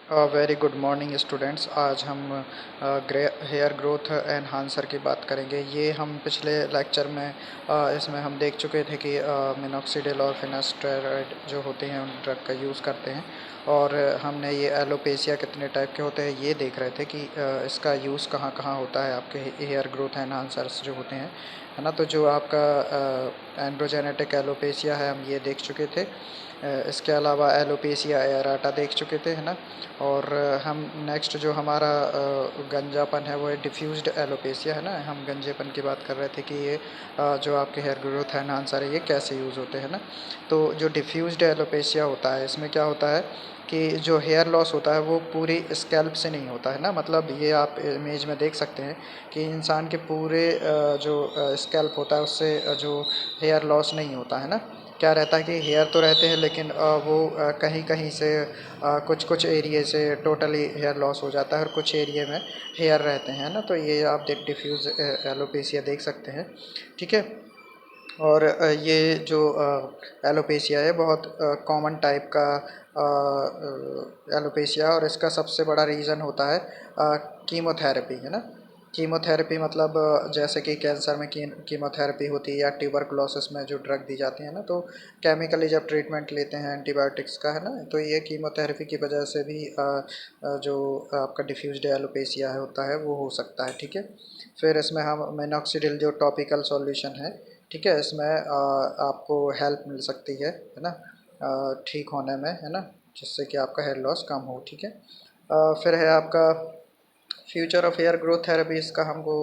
Very good morning students. आज हम hair growth enhancer की बात करेंगे। ये हम पिछले लेक्चर में इसमें हम देख चुके थे कि मिनॉक्सिडिल और फिनास्टेरॉइड जो होते हैं उन ड्रग का यूज़ करते हैं। और हमने ये एलोपेशिया कितने टाइप के होते हैं ये देख रहे थे कि इसका यूज़ कहाँ कहाँ होता है आपके हेयर ग्रोथ एनहांसर्स जो होते हैं, है ना। तो जो आपका एंड्रोजेनेटिक एलोपेशिया है हम ये देख चुके थे। इसके अलावा एलोपेशिया एराटा देख चुके थे, है ना। और हम नेक्स्ट जो हमारा गंजापन है वो है डिफ्यूज्ड एलोपेशिया, है ना। हम गंजेपन की बात कर रहे थे कि ये जो आपके हेयर ग्रोथ एनहांसर है ये कैसे यूज़ होते हैं ना। तो जो डिफ्यूज्ड एलोपेशिया होता है इसमें क्या होता है कि जो हेयर लॉस होता है वो पूरी स्कैल्प से नहीं होता है ना। मतलब ये आप इमेज में देख सकते हैं कि इंसान के पूरे जो स्कैल्प होता है उससे जो हेयर लॉस नहीं होता है ना। क्या रहता है कि हेयर तो रहते हैं लेकिन वो कहीं कहीं से कुछ कुछ एरिए से टोटली हेयर लॉस हो जाता है और कुछ एरिया में हेयर रहते हैं ना। तो ये आप डिफ्यूज एलोपेशिया देख सकते हैं, ठीक है। और ये जो एलोपेशिया है बहुत कॉमन टाइप का एलोपेशिया, और इसका सबसे बड़ा रीज़न होता है कीमोथेरेपी, है ना। कीमोथेरेपी मतलब जैसे कि कैंसर में कीमोथेरेपी होती है या ट्यूबरकुलोसिस में जो ड्रग दी जाती है ना, तो केमिकली जब ट्रीटमेंट लेते हैं एंटीबायोटिक्स का, है ना, तो ये कीमोथेरेपी की वजह से भी जो आपका डिफ्यूज्ड एलोपेशिया है होता है वो हो सकता है, ठीक है। फिर इसमें हम मिनॉक्सिडिल जो टॉपिकल सॉल्यूशन है, ठीक है, इसमें आपको हेल्प मिल सकती है ना, ठीक होने में, है ना, जिससे कि आपका हेयर लॉस कम हो, ठीक है। फिर है आपका future of hair growth therapy. इसका हमको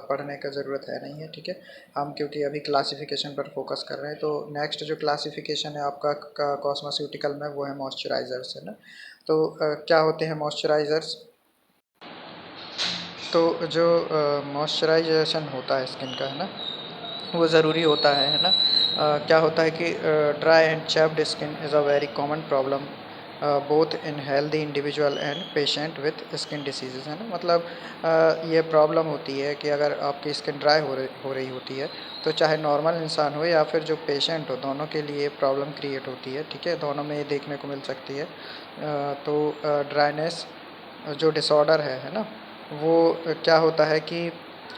पढ़ने का ज़रूरत है नहीं है, ठीक है। हम क्योंकि अभी क्लासिफिकेशन पर फोकस कर रहे हैं, तो नेक्स्ट जो क्लासिफिकेशन है आपका कॉस्मेस्यूटिकल में वो है मॉइस्चराइज़र्स, है ना। तो क्या होते हैं मॉइस्चराइज़र्स। तो जो मॉइस्चराइजेशन होता है स्किन का, है ना, वो ज़रूरी होता है ना। क्या होता है कि dry and chapped skin is a very common problem both in healthy individual and patient with skin diseases, है ना। मतलब ये प्रॉब्लम होती है कि अगर आपकी स्किन ड्राई हो रही होती है तो चाहे नॉर्मल इंसान हो या फिर जो पेशेंट हो दोनों के लिए प्रॉब्लम क्रिएट होती है, ठीक है। दोनों में ये देखने को मिल सकती है। तो ड्राइनेस जो डिसऑर्डर है ना, वो क्या होता है कि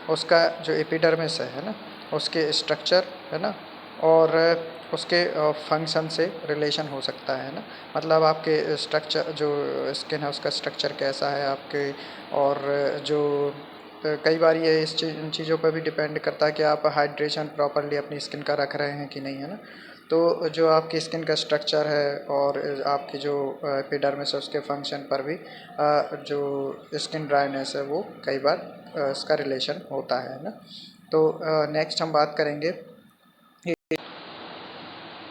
उसका जो एपिडर्मिस है ना, उसके स्ट्रक्चर, है ना, और उसके फंक्शन से रिलेशन हो सकता है ना। मतलब आपके स्ट्रक्चर जो स्किन है उसका स्ट्रक्चर कैसा है आपके, और जो कई बार ये इन चीज़ों पर भी डिपेंड करता है कि आप हाइड्रेशन प्रॉपरली अपनी स्किन का रख रहे हैं कि नहीं, है ना। तो जो आपकी स्किन का स्ट्रक्चर है और आपकी जो एपिडर्मिस है उसके फंक्शन पर भी जो स्किन ड्राइनेस है वो कई बार इसका रिलेशन होता है ना। तो नेक्स्ट हम बात करेंगे।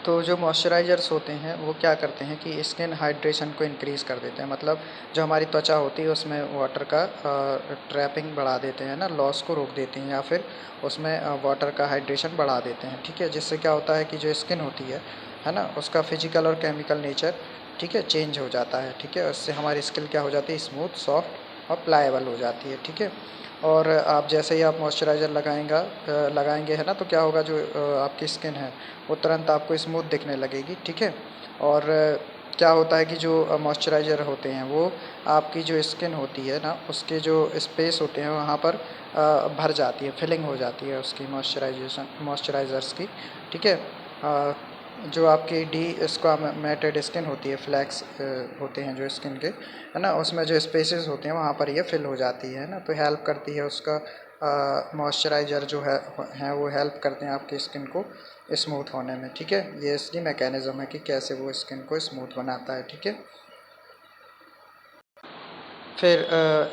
तो जो मॉइस्चराइज़र्स होते हैं वो क्या करते हैं कि स्किन हाइड्रेशन को इंक्रीज़ कर देते हैं। मतलब जो हमारी त्वचा होती है उसमें वाटर का ट्रैपिंग बढ़ा देते हैं ना, लॉस को रोक देते हैं, या फिर उसमें वाटर का हाइड्रेशन बढ़ा देते हैं, ठीक है। जिससे क्या होता है कि जो स्किन होती है ना, उसका फिजिकल और केमिकल नेचर, ठीक है, चेंज हो जाता है, ठीक है। उससे हमारी स्किन क्या हो जाती है, स्मूथ, सॉफ्ट और प्लाएबल हो जाती है, ठीक है। और आप जैसे ही आप मॉइस्चराइज़र लगाएंगे, है ना, तो क्या होगा जो आपकी स्किन है वो तुरंत आपको स्मूथ दिखने लगेगी, ठीक है। और क्या होता है कि जो मॉइस्चराइज़र होते हैं वो आपकी जो स्किन होती है ना उसके जो स्पेस होते हैं वहाँ पर भर जाती है, फिलिंग हो जाती है उसकी मॉइस्चराइज़र्स की, ठीक है। जो आपकी मैटेड स्किन होती है, फ्लैक्स होते हैं जो स्किन के, है ना, उसमें जो स्पेसेस होते हैं वहाँ पर ये फिल हो जाती है ना। तो हेल्प करती है उसका मॉइस्चराइज़र जो है वो हेल्प करते हैं आपकी स्किन को स्मूथ होने में, ठीक है। ये इसकी मैकेनिज़्म है कि कैसे वो स्किन को स्मूथ बनाता है, ठीक है। फिर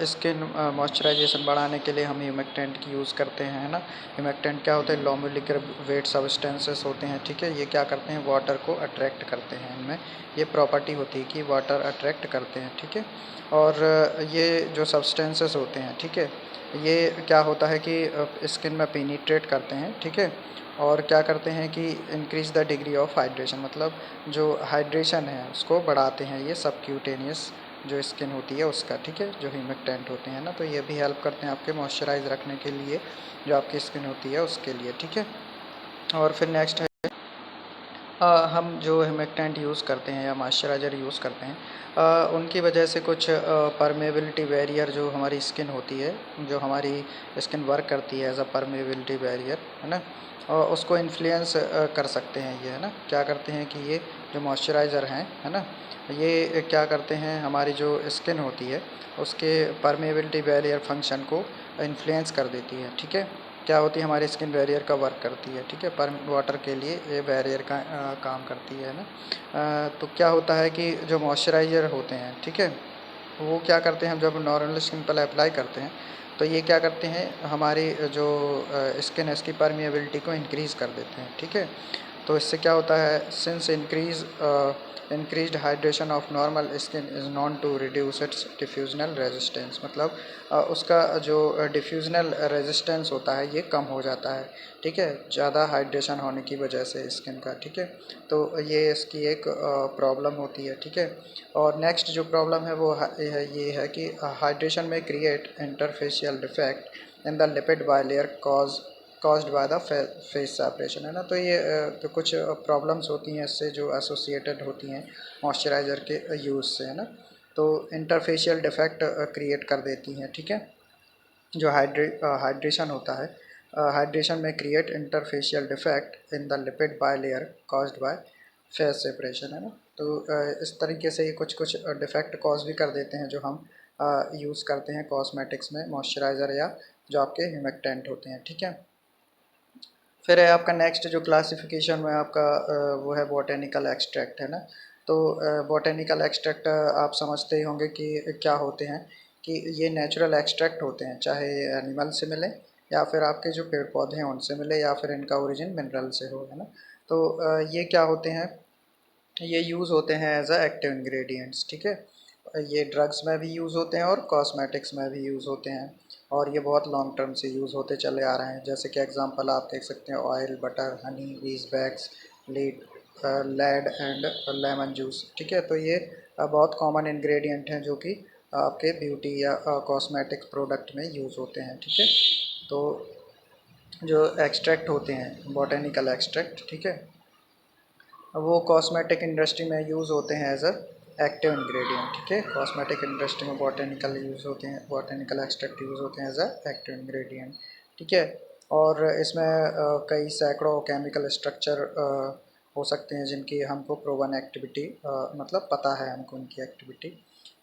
स्किन मॉइस्चराइजेशन बढ़ाने के लिए हम ह्यूमेक्टेंट की यूज़ करते हैं, है ना। ह्यूमेक्टेंट क्या होता है, लो मोलिकुलर वेट सब्सटेंसेस होते हैं, ठीक है। ये क्या करते हैं, वाटर को अट्रैक्ट करते हैं। इनमें ये प्रॉपर्टी होती है कि वाटर अट्रैक्ट करते हैं, ठीक है। और ये जो सब्सटेंसेस होते हैं, ठीक है, ये क्या होता है कि स्किन में पेनिट्रेट करते हैं, ठीक है। और क्या करते हैं कि increase the degree of hydration, मतलब जो हाइड्रेशन है उसको बढ़ाते हैं ये सबक्यूटेनियस जो स्किन होती है उसका, ठीक है, जो ह्यूमेक्टेंट होते हैं ना। तो ये भी हेल्प करते हैं आपके मॉइस्चराइज रखने के लिए जो आपकी स्किन होती है उसके लिए, ठीक है। और फिर नेक्स्ट है हम जो ह्यूमिक्टेंट यूज़ करते हैं या मॉइस्चराइज़र यूज़ करते हैं, उनकी वजह से कुछ परमेबिलिटी बैरियर जो हमारी स्किन होती है, जो हमारी स्किन वर्क करती है एज अ परमेबिलिटी बैरियर, है ना, उसको इन्फ्लुएंस कर सकते हैं ये, है ना। क्या करते हैं कि ये जो मॉइस्चराइज़र हैं, है ना, ये क्या करते हैं, हमारी जो स्किन होती है उसके परमेबिलिटी बैरियर फंक्शन को इन्फ्लुएंस कर देती है, ठीक है। क्या होती है, हमारी स्किन बैरियर का वर्क करती है, ठीक है, पर वाटर के लिए ये बैरियर का काम करती है ना। तो क्या होता है कि जो मॉइस्चराइज़र होते हैं, ठीक है, वो क्या करते हैं, हम जब नॉर्मल स्किन पर अप्लाई करते हैं तो ये क्या करते हैं, हमारी जो स्किन है इसकी परमिएबिलिटी को इंक्रीज़ कर देते हैं, ठीक है। तो इससे क्या होता है, since increased hydration of normal skin is known to reduce its diffusional resistance, मतलब उसका जो डिफ्यूजनल रेजिस्टेंस होता है ये कम हो जाता है, ठीक है, ज़्यादा हाइड्रेशन होने की वजह से स्किन का, ठीक है। तो ये इसकी एक प्रॉब्लम होती है, ठीक है। और नेक्स्ट जो प्रॉब्लम है वो ये है कि हाइड्रेशन में create interfacial defect in the lipid bilayer caused by the face separation, है ना। तो ये तो कुछ प्रॉब्लम्स होती हैं इससे जो एसोसिएटेड होती हैं मॉइस्चराइज़र के यूज़ से, है ना। तो इंटरफेशियल डिफेक्ट क्रिएट कर देती हैं, ठीक है, जो हाइड्रेशन होता है, हाइड्रेशन में create interfacial defect in the lipid bilayer caused by face separation, है ना। तो इस तरीके से ये कुछ कुछ डिफेक्ट कॉज भी कर देते हैं जो हम यूज़ करते हैं कॉस्मेटिक्स में, मॉइस्चराइज़र या जो आपके ह्यूमिक्टेंट होते हैं, ठीक है। फिर है आपका नेक्स्ट जो क्लासिफिकेशन में आपका वो है बोटेनिकल एक्सट्रैक्ट, है ना। तो बोटेनिकल एक्सट्रैक्ट आप समझते ही होंगे कि क्या होते हैं, कि ये नेचुरल एक्सट्रैक्ट होते हैं, चाहे एनिमल से मिले या फिर आपके जो पेड़ पौधे हैं उनसे मिले या फिर इनका ओरिजिन मिनरल से हो, है ना। तो ये क्या होते हैं, ये यूज़ होते हैं एज अ एक्टिव इंग्रेडिएंट्स, ठीक है। ये ड्रग्स में भी यूज़ होते हैं और कॉस्मेटिक्स में भी यूज़ होते हैं, और ये बहुत लॉन्ग टर्म से यूज़ होते चले आ रहे हैं। जैसे कि एग्जांपल आप देख सकते हैं, ऑयल, बटर, हनी, बीज bags, lead, led and lemon juice, ठीक है। तो ये बहुत कॉमन इंग्रेडिएंट हैं जो कि आपके ब्यूटी या कॉस्मेटिक्स प्रोडक्ट में यूज़ होते हैं, ठीक है। तो जो एक्सट्रैक्ट होते हैं बॉटेनिकल एक्सट्रैक्ट, ठीक है, वो कॉस्मेटिक इंडस्ट्री में यूज़ होते हैं एज अ एक्टिव इंग्रेडिएंट, ठीक है। कॉस्मेटिक इंडस्ट्री में बॉटेनिकल यूज़ होते हैं, बॉटेनिकल एक्सट्रैक्ट यूज़ होते हैं एज अ एक्टिव इंग्रेडिएंट, ठीक है। और इसमें कई सैकड़ों केमिकल स्ट्रक्चर हो सकते हैं जिनकी हमको प्रोवन एक्टिविटी मतलब पता है हमको उनकी एक्टिविटी,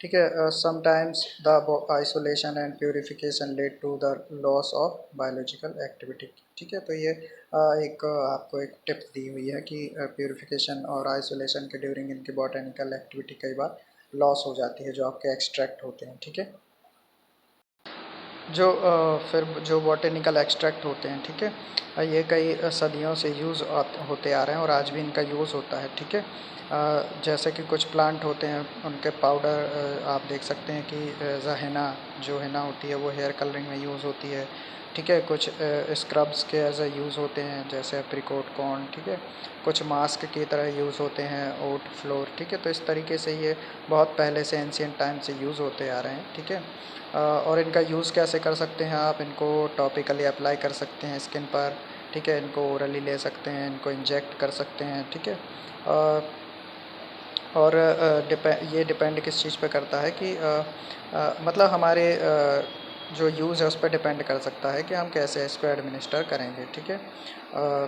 ठीक है। Sometimes the isolation and purification led to the loss of biological activity, ठीक है। तो ये एक आपको एक टिप दी हुई है कि प्योरिफिकेशन और आइसोलेशन के ड्यूरिंग इनकी बॉटेनिकल एक्टिविटी कई बार लॉस हो जाती है जो आपके एक्सट्रैक्ट होते हैं, ठीक है। जो फिर जो बॉटेनिकल एक्सट्रैक्ट होते हैं, ठीक है, ये कई सदियों से यूज़ होते आ रहे हैं और आज भी इनका यूज़ होता है, ठीक है। जैसे कि कुछ प्लांट होते हैं उनके पाउडर आप देख सकते हैं कि हिना, जो हिना होती है वो हेयर कलरिंग में यूज़ होती है, ठीक है। कुछ स्क्रब्स के एज ए यूज़ होते हैं जैसे एप्रिकॉट कॉर्न, ठीक है। कुछ मास्क की तरह यूज़ होते हैं ओट फ्लोर, ठीक है। तो इस तरीके से ये बहुत पहले से एंशियंट टाइम से यूज़ होते आ रहे हैं, ठीक है। और इनका यूज़ कैसे कर सकते हैं, आप इनको टॉपिकली अप्लाई कर सकते हैं स्किन पर, ठीक है। इनको ओरली ले सकते हैं, इनको इंजेक्ट कर सकते हैं, ठीक है। और ये डिपेंड किस चीज़ पे करता है कि मतलब हमारे जो यूज़ है उस पर डिपेंड कर सकता है कि हम कैसे इसको एडमिनिस्टर करेंगे, ठीक है। अ,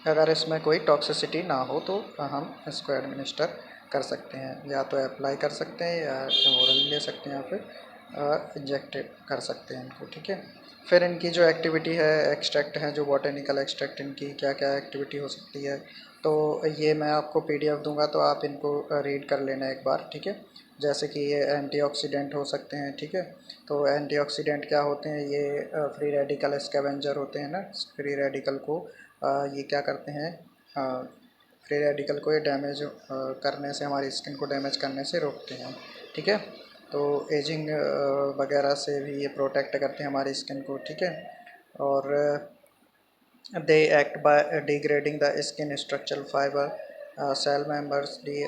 अगर इसमें कोई टॉक्सिसिटी ना हो तो हम इसको एडमिनिस्टर कर सकते हैं, या तो अप्लाई कर सकते हैं या ओरल ले सकते हैं या फिर इंजेक्ट कर सकते हैं इनको, ठीक है। फिर इनकी जो एक्टिविटी है, एक्सट्रैक्ट हैं जो बॉटेनिकल एक्सट्रैक्ट, इनकी क्या क्या एक्टिविटी हो सकती है, तो ये मैं आपको पीडीएफ दूंगा तो आप इनको रीड कर लेना एक बार, ठीक है। जैसे कि ये एंटीऑक्सीडेंट हो सकते हैं, ठीक है। तो एंटीऑक्सीडेंट क्या होते हैं, ये फ्री रेडिकल स्कैवेंजर होते हैं ना। फ्री रेडिकल को ये क्या करते हैं, फ्री रेडिकल को ये डैमेज करने से, हमारी स्किन को डैमेज करने से रोकते हैं, ठीक है। तो एजिंग वगैरह से भी ये प्रोटेक्ट करते हैं हमारी स्किन को, ठीक है। और they act by degrading the skin structural fibre cell members the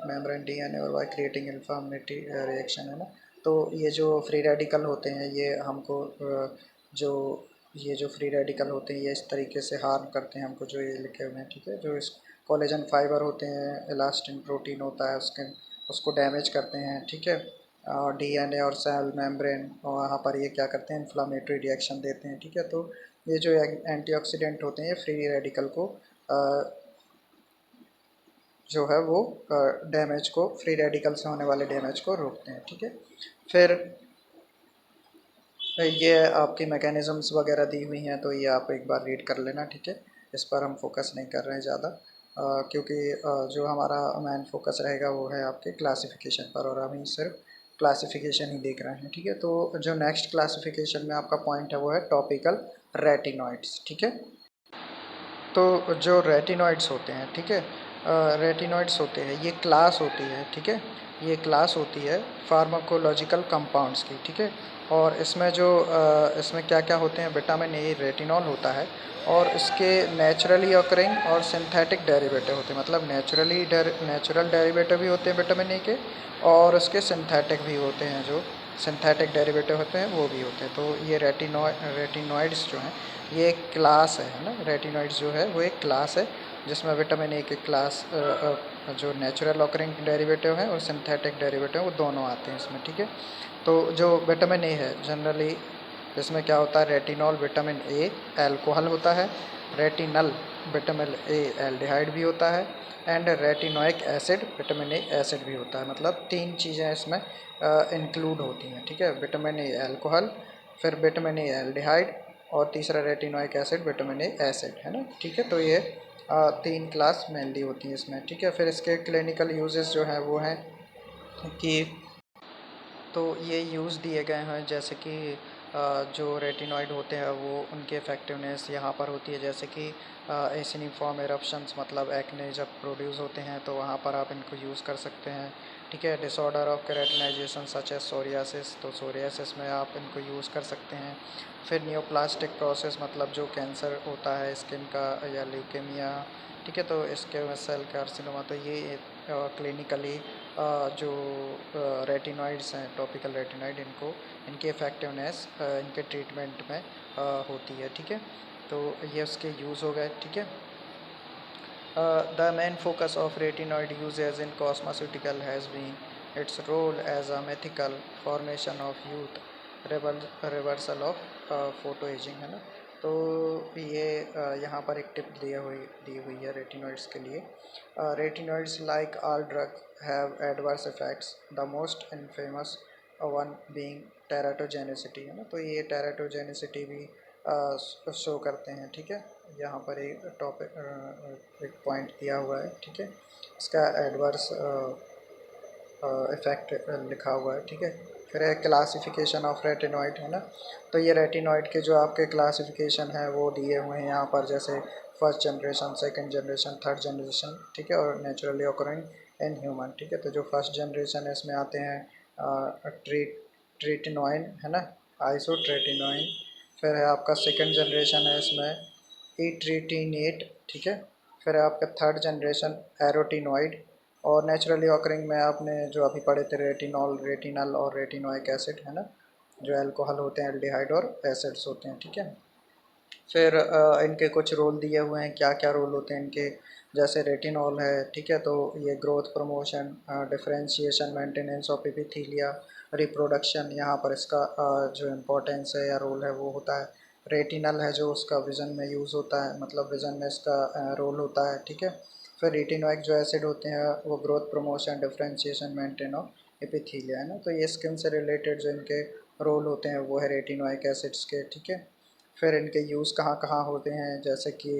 membrane DNA और बाय क्रिएटिंग इन्फ्लामेटरी रिएक्शन, है ना। तो ये जो फ्री रेडिकल होते हैं ये हमको जो ये जो फ्री रेडिकल होते हैं ये इस तरीके से हार्म करते हैं हमको, जो ये लिखे हुए हैं, ठीक है। जो इस कोलेजन फाइबर होते हैं, इलास्टिन प्रोटीन होता है उसको डैमेज करते हैं, ठीक है। डीएनए और सेल मेम्ब्रेन, और वहाँ पर ये क्या करते हैं, इन्फ्लामेटरी रिएक्शन देते हैं, ठीक है। तो ये जो एंटीऑक्सीडेंट होते हैं ये फ्री रेडिकल को जो है वो डैमेज को, फ्री रेडिकल से होने वाले डैमेज को रोकते हैं, ठीक है। फिर ये आपकी मैकेनिज़म्स वगैरह दी हुई हैं, तो ये आप एक बार रीड कर लेना, ठीक है। इस पर हम फोकस नहीं कर रहे हैं ज़्यादा, क्योंकि जो हमारा मेन फोकस रहेगा वो है आपके क्लासिफिकेशन पर, और हम सिर्फ क्लासिफिकेशन ही देख रहे हैं, ठीक है। तो जो नेक्स्ट क्लासिफिकेशन में आपका पॉइंट है वो है टॉपिकल रेटिनॉइड्स, ठीक है। तो जो रेटिनॉइड्स होते हैं, ठीक है, रेटिनॉइड्स होते हैं, ये क्लास होती है, ठीक है। ये क्लास होती है फार्माकोलॉजिकल कंपाउंड्स की, ठीक है। और इसमें जो इसमें क्या क्या होते हैं, विटामिन ए रेटिनॉल होता है, और इसके नेचुरली ऑकरिंग और सिंथेटिक डेरिवेटिव होते हैं, मतलब नेचुरल डेरिवेटिव भी होते हैं विटामिन ए के, और उसके सिंथेटिक भी होते हैं, जो सिंथेटिक डेरिवेटिव होते हैं वो भी होते हैं। तो ये रेटिनॉइड्स जो हैं ये एक क्लास है ना। रेटिनॉइड्स जो है वो एक क्लास है जिसमें विटामिन ए के क्लास जो नेचुरल ऑकरिंग डेरिवेटिव है और सिंथेटिक डेरिवेटिव वो दोनों आते हैं इसमें, ठीक है। तो जो विटामिन ए है जनरली इसमें क्या होता है, रेटिनॉल विटामिन ए एल्कोहल होता है, रेटिनल विटामिन ए एल्डिहाइड भी होता है, and retinoic acid vitamin A acid भी होता है। मतलब तीन चीज़ें इसमें इंक्लूड होती हैं, ठीक है। विटामिन ए एल्कोहल, फिर विटामिन ए एल्डिहाइड, और तीसरा retinoic acid vitamin A acid, है ना, ठीक है। तो ये तीन क्लास मेनली होती हैं इसमें, ठीक है। फिर इसके क्लिनिकल यूजेस जो हैं वो हैं कि, तो ये यूज़ दिए गए हैं जैसे कि जो रेटिनॉइड होते हैं वो उनकी इफ़ेक्टिवनेस यहाँ पर होती है, जैसे कि एसिनिफॉर्म एरप्शंस, मतलब एक्ने जब प्रोड्यूस होते हैं तो वहाँ पर आप इनको यूज़ कर सकते हैं, ठीक है। Disorder of keratinisation such as psoriasis, तो सोरियासिस में आप इनको यूज़ कर सकते हैं। फिर नियोप्लास्टिक प्रोसेस, मतलब जो कैंसर होता है स्किन का या ल्यूकेमिया, ठीक है, तो इसके में सेल कार्सिनोमा, तो ये क्लिनिकली जो रेटिनॉइड्स हैं, टॉपिकल रेटिनॉइड, इनको इनकी इफ़ेक्टिवनेस इनके ट्रीटमेंट में होती है, ठीक है। तो ये उसके यूज़ हो गए, ठीक है। The main focus of retinoid usage in cosmeceutical has been its role as a methical formation of youth, reversal of photoaging, है ना। तो ये यहाँ पर एक टिप दी हुई है रेटिनॉइड्स के लिए। Retinoids like all drug have adverse effects, the most infamous one being teratogenicity, है ना। तो ये टेराटोजेनिसिटी भी शो करते हैं, ठीक है। यहाँ पर एक टॉपिक एक पॉइंट दिया हुआ है, ठीक है। इसका एडवर्स इफ़ेक्ट लिखा हुआ है, ठीक है। फिर है क्लासिफिकेशन ऑफ रेटिनॉइड, है ना। तो ये रेटिनॉइड के जो आपके क्लासिफिकेशन है वो दिए हुए हैं यहाँ पर, जैसे first generation, second generation, third generation, ठीक है, और नेचुरली ऑकरिंग इन ह्यूमन, ठीक है। तो जो फर्स्ट जनरेशन है इसमें आते हैं ट्रीटिनोइन, है ना, आइसोट्रेटिनोइन। फिर है आपका सेकंड जनरेशन है इसमें ईट्रीटीनेट, ठीक है। फिर है आपका थर्ड जनरेशन एरोटिनॉइड, और नेचुरली ऑकरिंग में आपने जो अभी पढ़े थे रेटिनॉल, रेटिनल और रेटिनोइक एसिड, है ना, जो अल्कोहल होते हैं, एल्डिहाइड और एसिड्स होते हैं, ठीक है। फिर इनके कुछ रोल दिए हुए हैं, क्या क्या रोल होते हैं इनके, जैसे रेटिनॉल है, ठीक है, तो ये growth promotion, differentiation, maintenance of epithelia, reproduction, यहाँ पर इसका जो इम्पोर्टेंस है या रोल है वो होता है। रेटिनल है जो उसका विज़न में यूज़ होता है, मतलब विज़न में इसका रोल होता है, ठीक है। फिर रेटिनोइक जो एसिड होते हैं वो growth promotion, differentiation, maintain of epithelia, है ना। तो ये स्किन से रिलेटेड जो इनके रोल होते हैं वो है रेटिनोइक एसिड्स के, ठीक है। फिर इनके यूज़ कहाँ कहाँ होते हैं, जैसे कि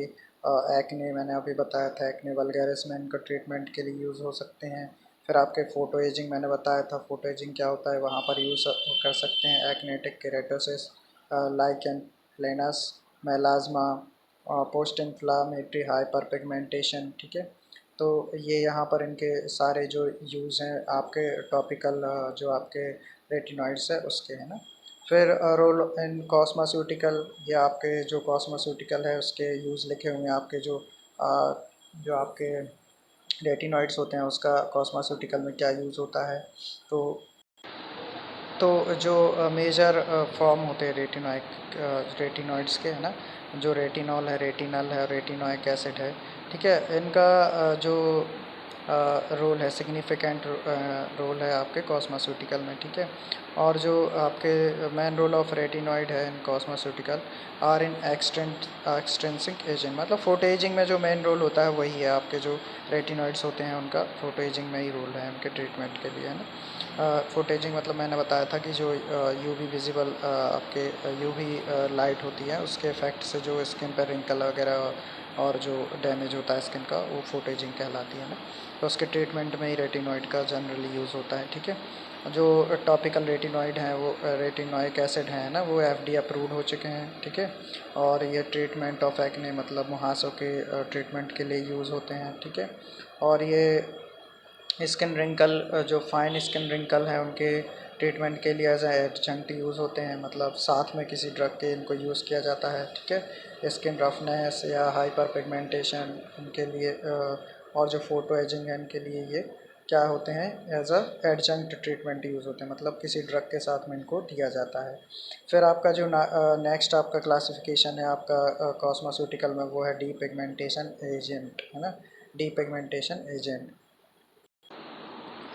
एक्ने मैंने अभी बताया था, एक्ने वल्गैरिस में इनका ट्रीटमेंट के लिए यूज़ हो सकते हैं। फिर आपके फ़ोटो एजिंग मैंने बताया था, फ़ोटो एजिंग क्या होता है, वहाँ पर यूज़ कर सकते हैं। Actinic keratosis, lichen planus, melasma, post inflammatory hyper pigmentation, ठीक है। तो ये यहाँ पर इनके सारे जो यूज़ हैं आपके टॉपिकल जो आपके रेटिनॉइड्स है उसके, है ना। फिर रोल इन कॉस्मास्यूटिकल, ये आपके जो कॉस्मास्यूटिकल है उसके यूज़ लिखे हुए हैं, आपके जो आपके रेटिनॉइड्स होते हैं उसका कॉस्मास्यूटिकल में क्या यूज़ होता है। तो तो जो मेजर फॉर्म होते हैं रेटिनॉइड्स के, है ना, जो रेटिनॉल है, रेटिनल है, रेटिनोइक एसिड है, ठीक है, इनका जो रोल है, सिग्निफिकेंट रोल है आपके कॉस्मेस्यूटिकल में, ठीक है। और जो आपके मेन रोल ऑफ रेटिनॉइड है इन कॉस्मेस्यूटिकल आर इन एक्सटेंसिक एजिंग, मतलब फोटो एजिंग में जो मेन रोल होता है वही है आपके जो रेटिनॉइड्स होते हैं उनका फोटो एजिंग में ही रोल है उनके ट्रीटमेंट के लिए, है ना। फोटो एजिंग मतलब मैंने बताया था कि जो यूवी विजिबल आपके यूवी लाइट होती है उसके इफेक्ट से जो स्किन पर रिंकल वगैरह और जो डैमेज होता है स्किन का, वो फोटो एजिंग कहलाती है ना। तो उसके ट्रीटमेंट में ही रेटिनॉइड का जनरली यूज़ होता है, ठीक है। जो टॉपिकल रेटिनॉइड हैं वो रेटिनोइक एसिड हैं ना, वो एफडी अप्रूव्ड हो चुके हैं, ठीक है। और ये ट्रीटमेंट ऑफ एक्ने मतलब मुहासों के ट्रीटमेंट के लिए यूज़ होते हैं, ठीक है। और ये स्किन रिंकल जो फाइन स्किन रिंकल है उनके ट्रीटमेंट के लिए एज एडजंक्ट यूज़ होते हैं, मतलब साथ में किसी ड्रग के इनको यूज़ किया जाता है, ठीक है। स्किन रफनेस या हाइपर पिगमेंटेशन इनके लिए और जो फोटो एजिंग है इनके लिए ये क्या होते हैं, as a adjunct treatment use होते हैं, मतलब किसी ड्रग के साथ में इनको दिया जाता है। फिर आपका जो नेक्स्ट आपका क्लासिफिकेशन है आपका कॉस्मेस्यूटिकल में, वो है डी पिगमेंटेशन एजेंट, है ना, डी पिगमेंटेशन एजेंट।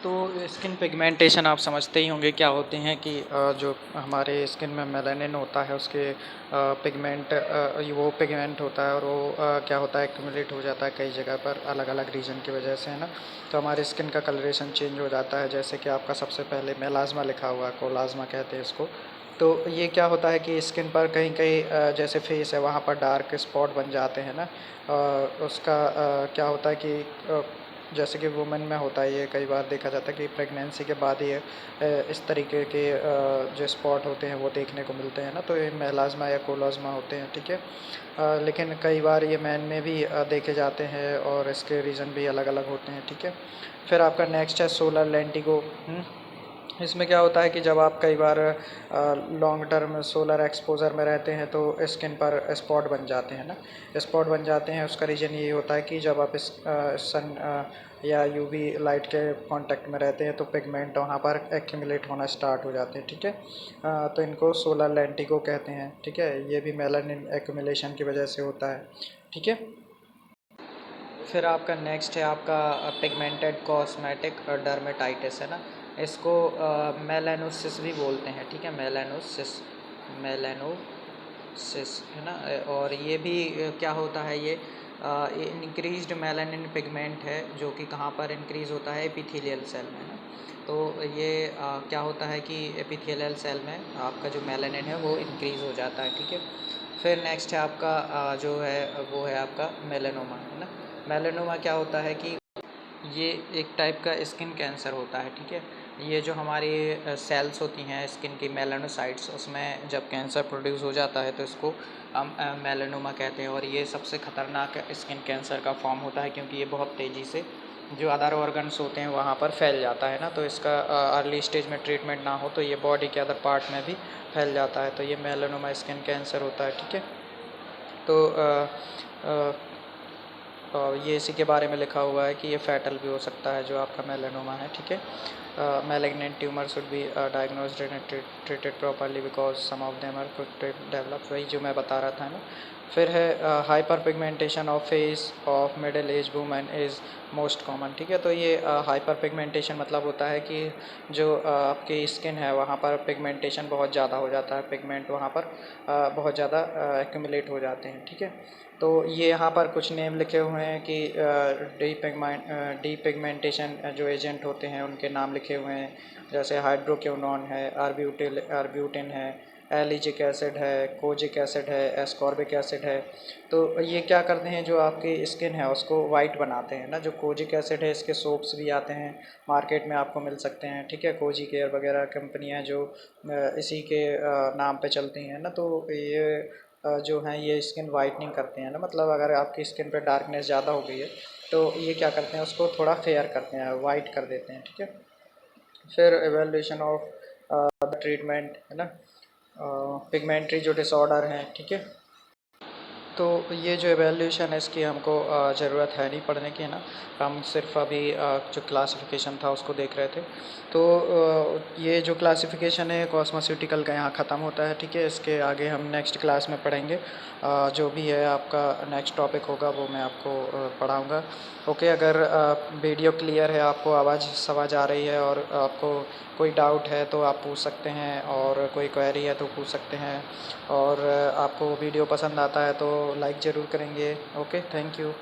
तो स्किन पिगमेंटेशन आप समझते ही होंगे क्या होते हैं कि जो हमारे स्किन में मेलानिन होता है उसके पिगमेंट वो पिगमेंट होता है और वो क्या होता है, एक्यूमुलेट हो जाता है कई जगह पर अलग अलग रीजन की वजह से, है ना। तो हमारी स्किन का कलरेशन चेंज हो जाता है, जैसे कि आपका सबसे पहले मेलाज्मा लिखा हुआ है, कोलाज्मा कहते हैं इसको। तो ये क्या होता है कि स्किन पर कहीं कहीं जैसे फेस है वहाँ पर डार्क स्पॉट बन जाते हैं ना। उसका क्या होता है कि जैसे कि वुमेन में होता है, ये कई बार देखा जाता है कि प्रेगनेंसी के बाद ये इस तरीके के जो स्पॉट होते हैं वो देखने को मिलते हैं ना, तो ये मेलाज्मा या कोलाज्मा होते हैं, ठीक है। लेकिन कई बार ये मैन में भी देखे जाते हैं और इसके रीज़न भी अलग अलग होते हैं, ठीक है। फिर आपका नेक्स्ट है सोलर लेंटिगो। इसमें क्या होता है कि जब आप कई बार लॉन्ग टर्म सोलर एक्सपोजर में रहते हैं तो स्किन पर स्पॉट बन जाते हैं ना, स्पॉट बन जाते हैं। उसका रीज़न ये होता है कि जब आप इस सन या यूवी लाइट के कांटेक्ट में रहते हैं तो पिगमेंट वहाँ पर एक्यूमुलेट होना स्टार्ट हो जाते हैं, ठीक है। तो इनको सोलर लेंटिगो कहते हैं, ठीक है। ये भी मेलानिन एक्यूमुलेशन की वजह से होता है, ठीक है। फिर आपका नेक्स्ट है आपका पिगमेंटेड कॉस्मेटिक डर्मेटाइटिस, है ना। इसको मेलानोसिस भी बोलते हैं, ठीक है, मेलानोसिस, मेलानोसिस, है ना। और ये भी क्या होता है, ये इंक्रीज्ड मेलानिन पिगमेंट है जो कि कहाँ पर इंक्रीज होता है, एपिथेलियल सेल में ना। तो ये क्या होता है कि एपिथेलियल सेल में आपका जो मेलानिन है वो इंक्रीज हो जाता है, ठीक है। फिर नेक्स्ट है आपका जो है वो है आपका मेलानोमा, है ना। मेलानोमा क्या होता है कि ये एक टाइप का स्किन कैंसर होता है, ठीक है। ये जो हमारी सेल्स होती हैं स्किन की, मेलानोसाइट्स, उसमें जब कैंसर प्रोड्यूस हो जाता है तो इसको हम मेलानोमा कहते हैं। और ये सबसे ख़तरनाक स्किन कैंसर का फॉर्म होता है क्योंकि ये बहुत तेज़ी से जो अदर ऑर्गन्स होते हैं वहाँ पर फैल जाता है ना। तो इसका अर्ली स्टेज में ट्रीटमेंट ना हो तो ये बॉडी के अदर पार्ट में भी फैल जाता है, तो ये मेलानोमा स्किन कैंसर होता है, ठीक है। तो अ, और ये इसी के बारे में लिखा हुआ है कि ये फैटल भी हो सकता है जो आपका मेलानोमा है, ठीक है। malignant tumor should be diagnosed and treated properly because some of them are quick to develop, वही जो मैं बता रहा था ना। फिर है hyper pigmentation of face of middle age women is most common, ठीक है। तो ये हाइपर पिगमेंटेशन मतलब होता है कि जो आपकी स्किन है वहाँ पर पिगमेंटेशन बहुत ज़्यादा हो जाता है, पिगमेंट वहाँ पर बहुत ज़्यादा एक्यूमुलेट हो जाते हैं, ठीक है। तो ये यहाँ पर कुछ नेम लिखे हुए हैं कि डी पिगमेंटेशन जो एजेंट होते हैं उनके नाम लिखे हुए हैं, जैसे हाइड्रोक्विनोन है, आर्ब्यूटिन है, एलिजिक एसिड है, कोजिक एसिड है, एस्कॉर्बिक एसिड है। तो ये क्या करते हैं, जो आपकी स्किन है उसको वाइट बनाते हैं ना। जो कोजिक एसिड है इसके सोप्स भी आते हैं मार्केट में, आपको मिल सकते हैं, ठीक है। कोजी केयर वगैरह कंपनियां जो इसी के नाम पे चलती हैं ना। तो ये जो हैं ये स्किन वाइटनिंग करते हैं ना, मतलब अगर आपकी स्किन पे डार्कनेस ज़्यादा हो गई है तो ये क्या करते हैं, उसको थोड़ा फेयर करते हैं, वाइट कर देते हैं, ठीक है। फिर एवेल्यूशन ऑफ ट्रीटमेंट, है ना, पिगमेंट्री जो डिसऑर्डर हैं, ठीक है। तो ये जो एवेल्यूशन है इसकी हमको ज़रूरत है नहीं पढ़ने की, है ना। हम सिर्फ अभी जो क्लासिफिकेशन था उसको देख रहे थे। तो ये जो क्लासिफिकेशन है कॉस्मोस्यूटिकल का यहाँ ख़त्म होता है, ठीक है। इसके आगे हम नेक्स्ट क्लास में पढ़ेंगे। जो भी है आपका नेक्स्ट टॉपिक होगा वो मैं आपको पढ़ाऊँगा। ओके, अगर वीडियो क्लियर है, आपको आवाज़ समझ आ रही है और आपको कोई डाउट है तो आप पूछ सकते हैं, और कोई क्वेरी है तो पूछ सकते हैं, और आपको वीडियो पसंद आता है तो लाइक ज़रूर करेंगे। Okay, thank you.